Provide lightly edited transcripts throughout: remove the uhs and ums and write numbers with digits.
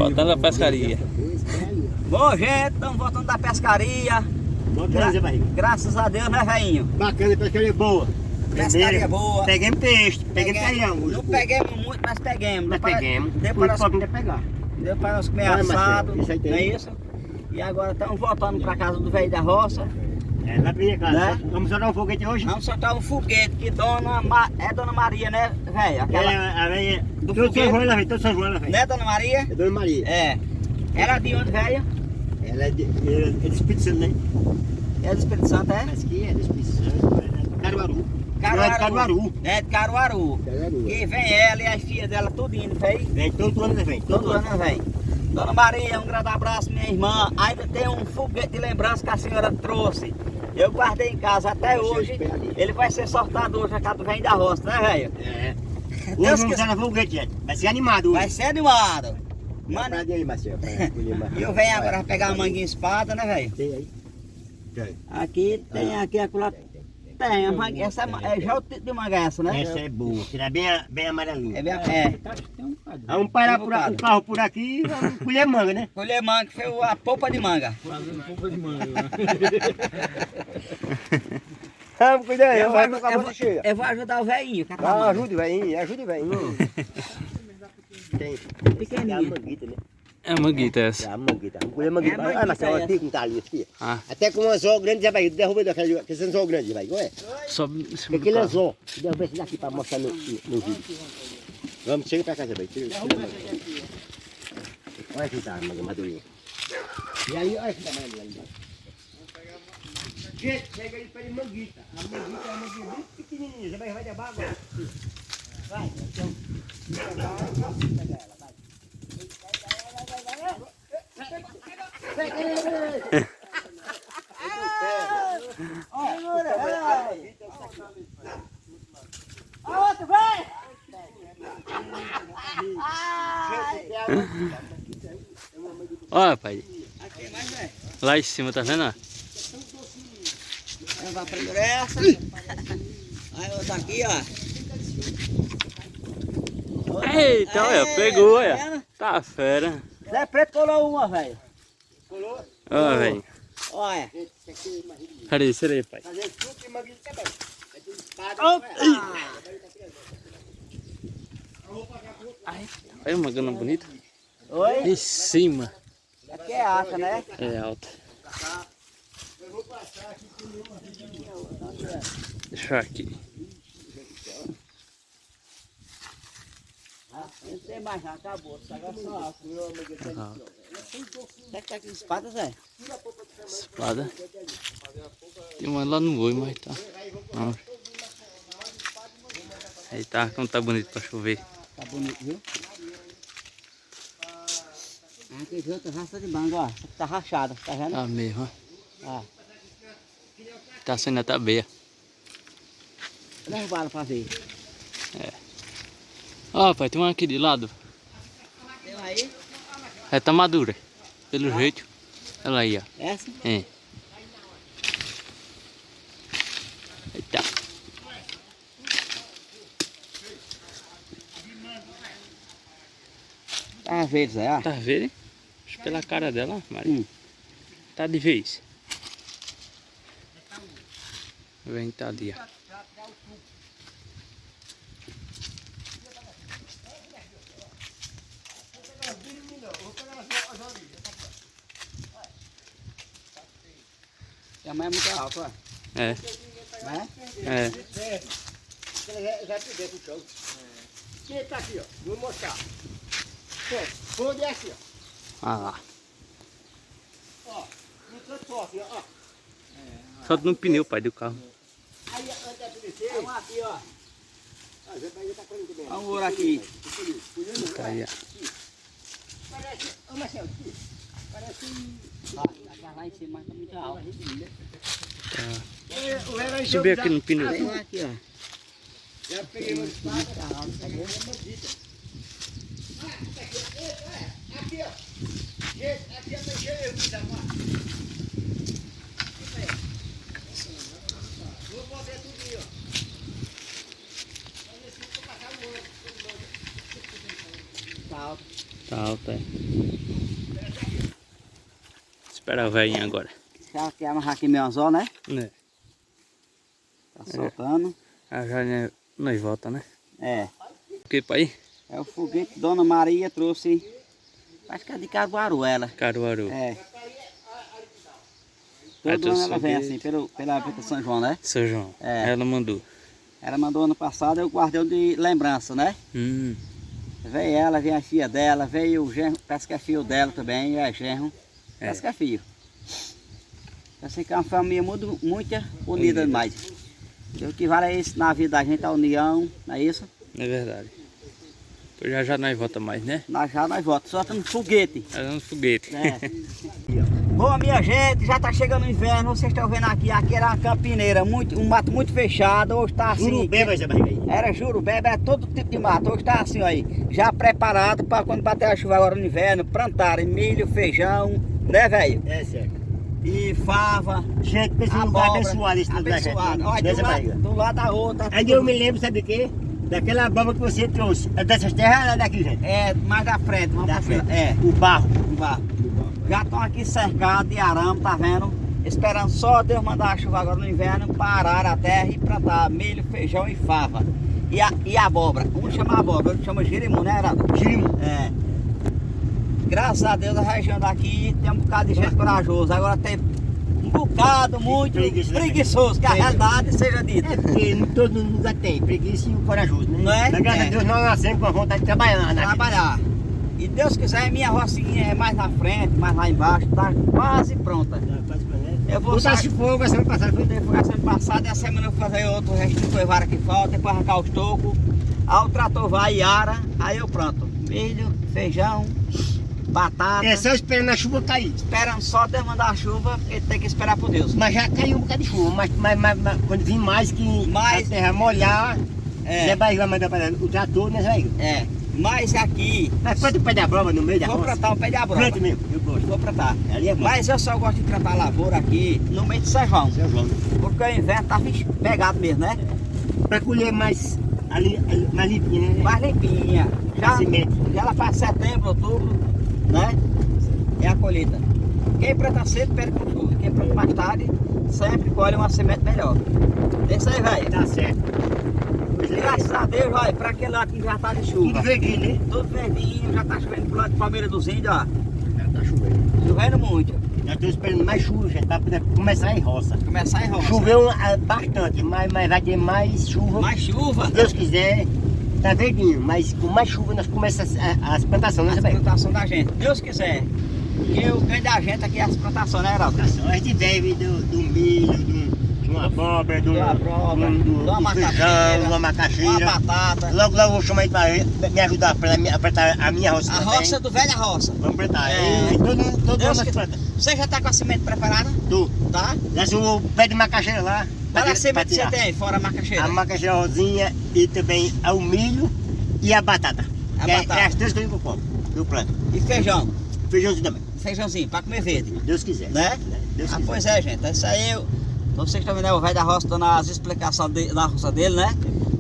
Voltando da pescaria. Bom, gente, estamos voltando da pescaria. Zé Barriga. Graças a Deus, né, velhinho? Bacana, pescaria boa. Pescaria boa. Peguemos peixe, peguemos peião. Não peguemos muito, mas peguemos. Nós peguemos. Deu para nós, Pode pegar. deu para nós comer Olha, assado, Marcelo, isso aí tem. não é isso? E agora estamos voltando para casa do velho da roça. É, lá pra minha casa. Né? Vamos soltar um foguete hoje? Vamos soltar um foguete que é Dona Maria, né, velho? Aquela... A velha. Do Todo foguete. São João ela vem, todo São João ela vem. Né, Dona Maria? É Dona Maria. É. Ela é de onde, velho? Ela é de Espírito Santo, né? É do Espírito Santo, é? Mas que é do Espírito Santo, é de Caruaru. Não, é de Caruaru. É de Caruaru. Caruaru. E vem ela e as filhas dela tudo indo, velho. Vem, todo ano ela vem. Todo ano vem. Dona Maria, um grande abraço, minha irmã. Ainda tem um foguete de lembrança que a senhora trouxe. Eu guardei em casa até hoje. Ele vai ser sortado hoje a cada vem da roça, né, velho? É. Hoje Deus vamos usar no foguete, gente. Vai ser animado hoje. Vai ser animado. Mano, Aí, Marcelo, pra escolher mais. e eu venho agora pegar a manguinha espada, né, velho? Tem aí? Tem. Aqui tem, aqui a cula. Tem, a manguinha. Essa é já o tipo de manga essa, né? Essa é boa, será bem amarelinha. É bem, é. Vamos parar o carro por aqui e vamos colher manga, né? Colher manga, que foi a polpa de manga. Vamos cuidar aí, Eu vai vou- com a eu boca vou- cheia. Eu vou ajudar o velhinho. Ajude, velhinho, ajude, velhinho. Tem. Pequenininha. É a manguita, né? É a manguita É essa. a manguita. Vamos colher manguita. É a manguita Olha, Marcelo, essa. aqui que tá ali, aqui. Ah, Até com um anzol grande, Zé Barriga, derruba daquele, que esse anzol grande, vai, olha. sobe em cima do Aquele carro. anzol, derruba esse daqui pra mostrar no vídeo. Vamos, chega pra cá, Zé Barriga. Tira a manga. Olha aqui tá a manga madurinha. E aí, olha aqui tá a manga lá embaixo. Gente, chega aí para de manguita. A manguita é uma manguinha muito pequenininha. Zé Barriga vai derrubar agora. Vai, então. Pega ela, vai. Outro, vai! Olha, pai. Aqui mais, velho. Lá em cima, tá vendo? Ó? Eu vou primeiro essa. Aí outra aqui, ó. Eita, olha, Aê, pegou, tá olha. vendo? Tá fera. Zé Preto colou uma, velho. Olha, velho. Olha. Cadê isso aí, pai? Fazer fruto e manguita também. É de espada. Opa! Olha uma gana bonita. Oi? Em cima. Aqui é alta, né? É alta. Deixa eu aqui. Não tem mais nada, acabou. Agora só alta. Alta. Será que tá aqui espadas, Zé? Espada. Tem uma lá no oi, mas tá. Não. Aí tá, como tá bonito pra chover. Tá bonito, viu? Aqui tem outra raça de manga, ó. Essa aqui tá rachada, tá vendo? Tá mesmo, ó. Ó. Tá saindo até beia. Derrubaram pra ver. Ó, pai, tem uma aqui de lado. Tem uma aí? É, tá madura. Pelo jeito. Olha aí, ó. Essa? É. Eita. Tá verde, Zé, ó. Tá vendo? Hein? Acho pela cara dela, Maria. Tá de vez. Vem, tá ali, ó. E a mãe é muito alta, ó. É, Né? é. Já peguei pro chão. Quem tá aqui, ó? Vou mostrar. Onde é aqui, ó? Ah lá. Ó, no transporte, ó. Só no pneu, pai, do carro. Aí, antes da descer, Tem uma aqui, ó. ah, já tá colhendo também. Olha um ouro aqui. Tá aí, ó. Parece, ô Marcelo, aqui. Parece Ó, aquela lá em cima tá muito alta. o velho vai Subir aqui no pneu. Tem uma aqui, ó. Já peguei uma espada. Tá alta, tá vendo? Aqui, ó. Gente, aqui é pra encher o da mão. Vou botar tudo aí, ó. Tá alta. Tá alta, é. Espera a velhinha agora. Já quer amarrar aqui meu anzol, né? Né? Tá soltando. A velhinha nós volta, né? É. O que pai? É o foguete que Dona Maria trouxe. Acho que é de Caruaru ela. Caruaru. É. Aí Todo ano ela trouxe vem foguete. assim, pela São João, né? São João. É. Ela mandou. Ela mandou ano passado, eu guardei de lembrança, né? Veio ela, veio a filha dela, veio o genro, parece que é filho dela também, é genro. Parece que é filho. Parece que é uma família muito unida demais. O que vale é isso na vida da gente, a união, não é isso? É verdade. Pois já nós volta mais, né? Nós voltamos, só estamos foguete. Nós vamos foguete. É. Bom, minha gente, já está chegando o inverno, vocês estão vendo aqui era uma campineira, um mato muito fechado, hoje está assim... Jurubeba, essa barriga aí. Era jurubeba, era todo tipo de mato, hoje está assim, ó aí, já preparado para quando bater a chuva agora no inverno, plantarem milho, feijão, né, velho? É certo. E fava, Gente, pensa num lugar abóbora, abençoado esse lugar da gente. abençoado. Olha, Dessa do barriga. lado da outra. Aí eu me lembro, sabe o quê? Daquela abóbora que você trouxe. É dessas terras ou daqui, gente? É, mais da frente, vamos Da pra frente. É, O barro. já estão aqui cercados de arame, tá vendo? Esperando só Deus mandar a chuva agora no inverno, parar a terra e plantar milho, feijão e fava. E abóbora. Um chama abóbora, outro chama jirimu, né, Heraldo? Jirimu. É. Graças a Deus a região daqui tem um bocado de gente corajoso. Agora tem um bocado muito preguiçoso, que a realidade seja dita. É porque em todo lugar tem preguiça e o corajoso, né? Não é? Mas graças É. a Deus nós nascemos com a vontade de trabalhar, né? Trabalhar. E Deus quiser, minha rocinha é mais na frente, mais lá embaixo, tá quase pronta. Eu vou Botasse fogo a semana passada. Foi a semana passada e a semana eu vou fazer outro resto de coivara que falta, depois arrancar os tocos. Aí o trator vai e ara, aí eu pronto. Milho, feijão, batata. É só esperando a chuva cair. Esperando só Deus mandar a chuva, porque tem que esperar por Deus. Mas já caiu um bocado de chuva, mas quando vir mais que Mais- a terra molhar, É. Zé Barriga vai mandar para o trator, né, Zé Barriga? É, mas aqui, Mas planta o pé da brova no meio da vou roça. plantar o pé de abóbora. Planta mesmo, eu gosto. Vou plantar. Ali é bom. Mas eu só gosto de plantar lavoura aqui no meio de São João. Seu João. Porque o inverno tá pegado mesmo, né? Para colher mais, mais limpinho, né? Mais limpinha. Já, Semente. já lá para setembro, outubro, né? É a colheita. Quem planta cedo perde com chuva. Quem planta mais tarde sempre colhe uma semente melhor. Isso aí, velho. Tá certo. Graças a Deus, olha, para aquele lado que já tá de Tudo chuva. verdinho, né? Tudo verdinho, já tá chovendo pro lado de Palmeira dos Índios, ó. Já tá chovendo. Chovendo muito. Já estou esperando mais chuva, gente, para poder começar em roça. Começar em roça. Choveu bastante, mas vai ter mais chuva. Mais chuva. Se Deus quiser, tá verdinho, mas com mais chuva nós começamos as plantações, né, As Zé Barriga? plantações da gente. Deus quiser. Porque o ganho da gente aqui é as plantações, né, Heraldo? A gente deve do milho, de uma abóbora, De uma abóbora, de uma macaxeira, de uma macaxeira. Uma batata. Logo eu vou chamar ele para me ajudar a plantar a minha roça A também. roça do velha roça. Vamos plantar. É. E todo mundo Deus nós que- planta. Você já tá com a semente preparada? Tu, Tá? desce o pé de macaxeira lá. Qual a semente pra que você tirar. tem, fora a macaxeira? A macaxeira rosinha e também o milho e a batata. A Que batata. É as três coisas que eu como, que eu planto. E feijão? Feijãozinho também, Feijãozinho, pra comer verde. Deus quiser. Né? Deus Ah, quiser. pois é, gente. Isso aí, vocês estão vendo, o velho da roça dando as explicações da roça dele, né?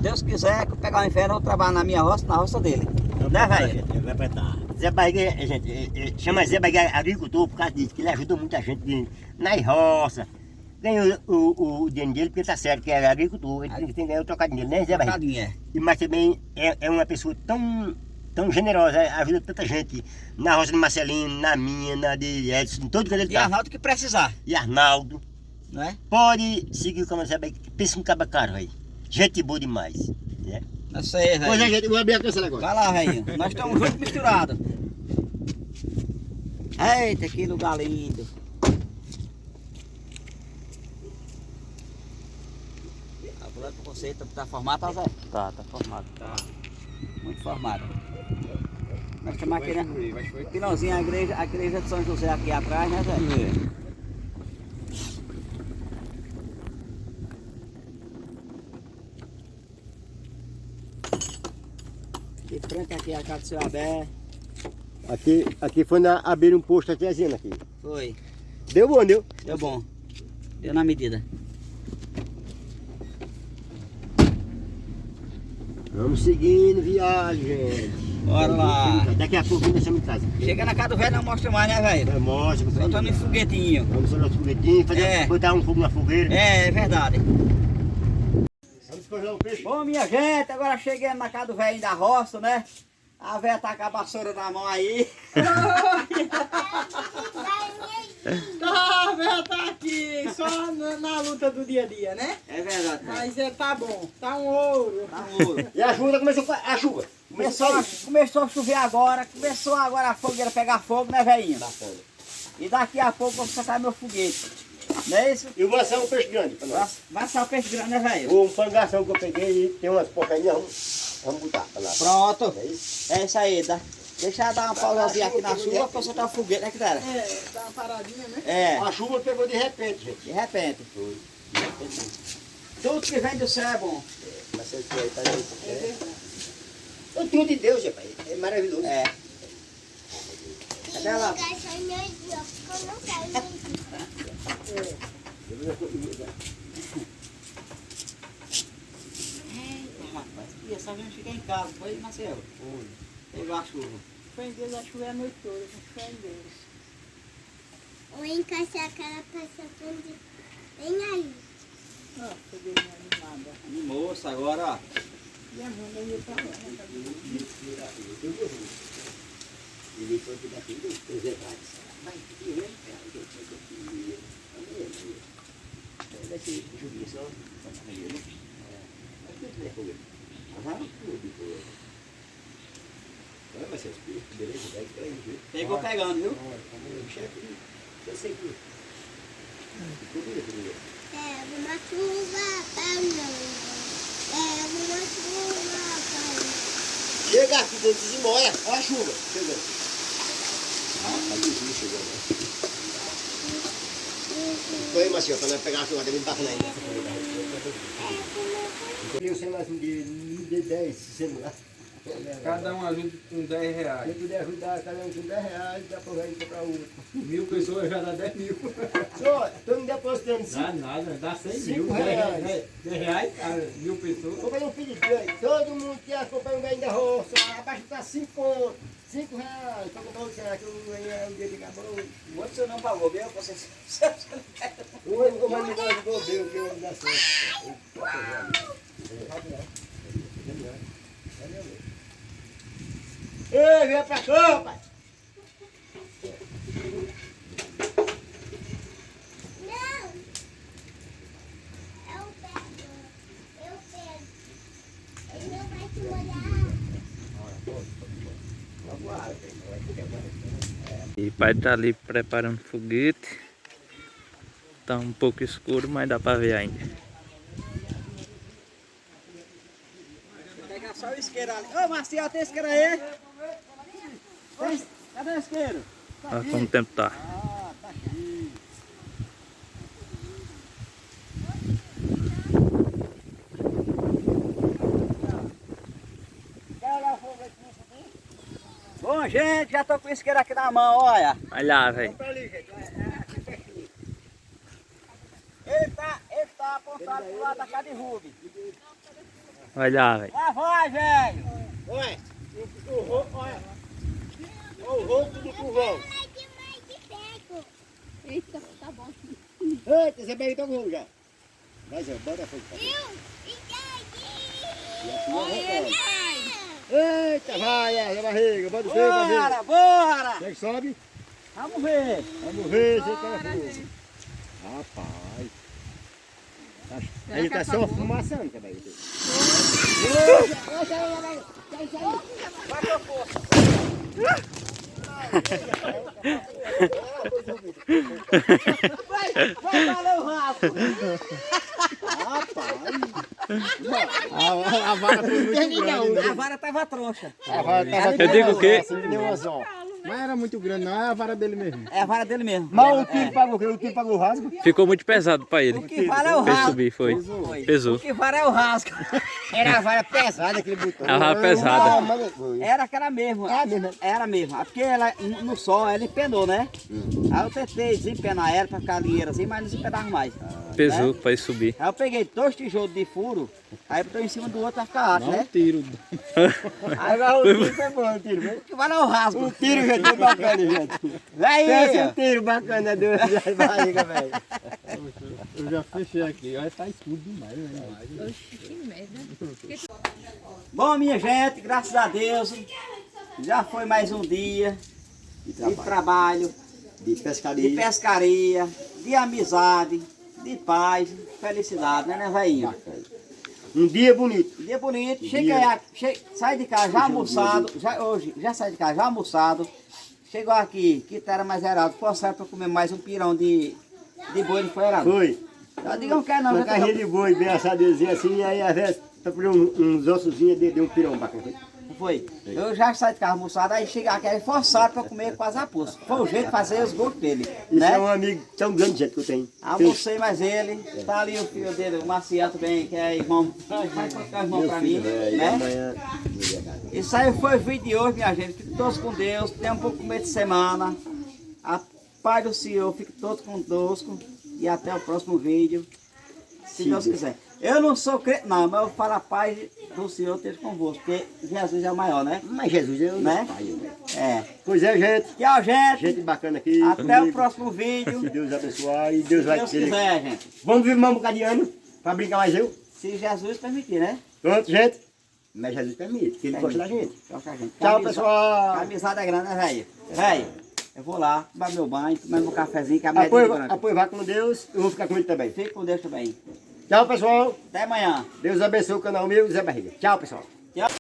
Deus quiser, que eu pegar o inferno, eu vou trabalhar na minha roça, na roça dele. Né, velho? Vai plantar. Zé Barriga, gente, chama Zé Barriga agricultor por causa disso, que ele ajuda muita gente nas roças. Ganha o dinheiro dele porque tá certo, que é agricultor, ele tem que ganhar o trocado dele, né, Zé Barriga? Trocadinho, é. Mas também é uma pessoa tão generosa, ajuda tanta gente. Na roça de Marcelino, na minha, na de Edson, em todo canto ele E tá. Arnaldo que precisar, E Arnaldo. né? Pode seguir o caminho Zé Barriga, que pensa um caba caro aí. Gente boa demais. Né? Isso aí, Pois é, velho. gente, eu vou abrir a cancela agora. Vai lá, velho. Nós estamos juntos misturados. Eita, que lugar lindo. A planta com você tá formado, tá, Zé? Tá formado. Tá. Muito formado. Nós estamos aqui, né? Finalzinho, a igreja de São José aqui atrás, né, Zé? De frente aqui a casa do seu Abé. Aqui foi abrir um posto artesiano aqui. Foi. Deu bom, deu? Deu bom. Deu na medida. Vamos seguindo viagem, gente. Bora lá. Daqui a pouco nós estamos em casa. Chega na casa do velho não mostra mais, né, velho? Mostra, Soltando em foguetinho. vamos soltar os foguetinhos, botar um fogo na fogueira. É verdade. Vamos cozinhar o peixe. Bom, minha gente, agora cheguei na casa do velho da roça, né? A velha tá com a vassoura na mão aí. A velha tá aqui, só na luta do dia a dia, né? É verdade. Mas tá bom, tá um ouro. Tá um ouro. E a chuva começou a chuva. Começou a chover agora, começou agora a fogueira pegar fogo, né, velhinho? E daqui a pouco eu vou sacar meu foguete. Não é isso? Eu vou assar um peixe grande pra nós. Vai assar o peixe grande, né, velho? Um pangação que eu peguei e tem umas porcarinhas, vamos botar pra lá. Pronto. É isso? É isso aí. Deixa eu dar uma pausazinha aqui na chuva pra soltar o foguete, né, que dera? É, dá uma paradinha, né? É, A chuva pegou de repente, gente. de repente. Tudo que vem do céu é bom. Mas você aí tá aí. É tudo de Deus, rapaz. É maravilhoso. É. Cadê ela? Rapaz, e essa vez ficar em casa, foi, Marcelo? Foi. Pegou a chuva. Foi em Deus, a chuva é a noite toda, foi em Deus. Ou encaixar aquela passando bem aí. Ah, peguei minha animada. Moça, agora, ó. E a mãe daí pra lá, né? Ele foi que daqui dos preservados. Vai, vai ser judia só. Vai ser beleza, vai. Pegou pegando, viu? Eu sei que. Pega uma chuva pra nós. Pega uma chuva pra nós. Chega aqui dentro de Moia, olha a chuva. Chegando. Foi, Marcinho, para nós pegar a chuva, também bacana ainda. Eu sei mais um de 10 celular. Cada um ajuda com 10 reais. Se puder ajudar cada um com 10 reais, dá para ir comprar outro. 1000 pessoas já dá 10 mil. Só, estou me depositando 5 Dá nada, dá 100 mil. 5 reais. 10 reais, 1000 pessoas. Vou fazer um pedido grande. Todo mundo que acompanha o ganho da roça, abaixo está 5 contos. 5 reais. Para comprar o será que eu não ganhei um dia de acabou. O outro você não pagou, viu? Você O mandou ajudou Deus, que eu dá certo. Ei, vem pra cá, pai. Não! Eu pego. Ele não vai te molhar. E o pai tá ali preparando foguete. Tá um pouco escuro, mas dá pra ver ainda. Vou pegar só o isqueiro ali. Ô, Marcial, tem isqueiro aí? Cadê o isqueiro? Olha como o tempo tá. Ah, tá aqui. Bom, gente, já tô com o isqueiro aqui na mão, olha. Olha lá, velho. Ele tá apontado pro lado da casa de Rubi. Olha lá, velho. Lá vai, velho. Olha, o rosto do curvão. Eita, tá bom. Eita, você pega então o já. Vai, Zé, bota a fogo. Eita, vai, a barriga, bota o freio, barriga. Bora! Quer que sobe? Vamos ver. Vamos ver se tá fogo. Rapaz. Ele tá só fumaçando, que vai. Vai que eu posso. Vai valer o rasgo. A vara foi muito grande. A vara tava troncha. A vara tava Eu digo o quê? Não era muito grande, não, é a vara dele mesmo. É a vara dele mesmo. Mas o tiro pagou o quê? O tiro pagou o rasgo? Ficou muito pesado pra ele. O que vale é o Fez rasgo. subir, foi. O Pesou. que vale é o rasgo. Era a vara pesada que ele botou. A vara pesada. Era aquela mesmo. É mesmo. Era mesmo. É porque ela, no sol ela empenou, né? Aí eu tentei desempenar ela pra ficar ligeira assim, mas não desempenava mais. Pesou pra ir subir. Aí eu peguei 2 tijolos de furo, aí botou em cima do outro pra ficar alto, Dá um né? tiro. Aí vai o tiro, foi bom o tiro, viu? Que vai lá o rasgo. Um tiro, gente, foi bacana, gente. Vai Pensa um aí. tiro bacana do da barriga, velho. Eu já fechei aqui. Olha, tá escuro demais, né? Bom, minha gente, graças a Deus, já foi mais um dia de trabalho, De de pescaria. pescaria, de amizade, de paz, felicidade, né, velhinho? Um dia bonito. Dia bonito, Dia. sai de casa já almoçado, hoje já sai de casa já almoçado, chegou aqui, que era mais Heraldo, forçado para comer mais um pirão de boi, não foi, Heraldo? Foi. Eu digo, não quero não, Uma já carrinha de boi bem assadezinha assim, aí às vezes pra por uns ossozinhos de um pirão bacana. não foi? Eu já saí de casa almoçado, aí chegar aqui, aí forçado para comer quase a pulso. Foi o jeito de fazer os gostos dele, Isso né? é um amigo tão grande, gente, que eu tenho. Almocei mais ele, tá ali o filho dele, o Maciel também, que é irmão, vai colocar irmão pra mim, velho, né? amanhã. Isso aí foi o vídeo de hoje, minha gente. Fique todos com Deus, tenham um pouco meio de semana. A paz do Senhor, fique todos conosco e até o próximo vídeo, se Deus quiser. Eu não sou crente não, mas eu falo a paz do Senhor esteja convosco, porque Jesus é o maior, né? Mas Jesus é o Né? nosso pai, né? É. Pois é, gente. Tchau, gente. Gente bacana aqui. Até o comigo. próximo Se vídeo, Deus abençoar e Deus se vai Deus ter. quiser, gente. Vamos viver mais um bocado de ano pra brincar mais eu. Se Jesus permitir, né? Pronto, gente. Mas Jesus permite, que ele gosta da gente. Tchau, gente. Tchau, Camisa- pessoal. Camisada é grande, né, velho? Velho, eu vou lá, tomar meu banho, tomar meu cafezinho, que a minha Apoio vá com Deus, eu vou ficar com ele também. Fique com Deus também. Tchau, pessoal. Até amanhã. Deus abençoe o canal meu, Zé Barriga. Tchau, pessoal.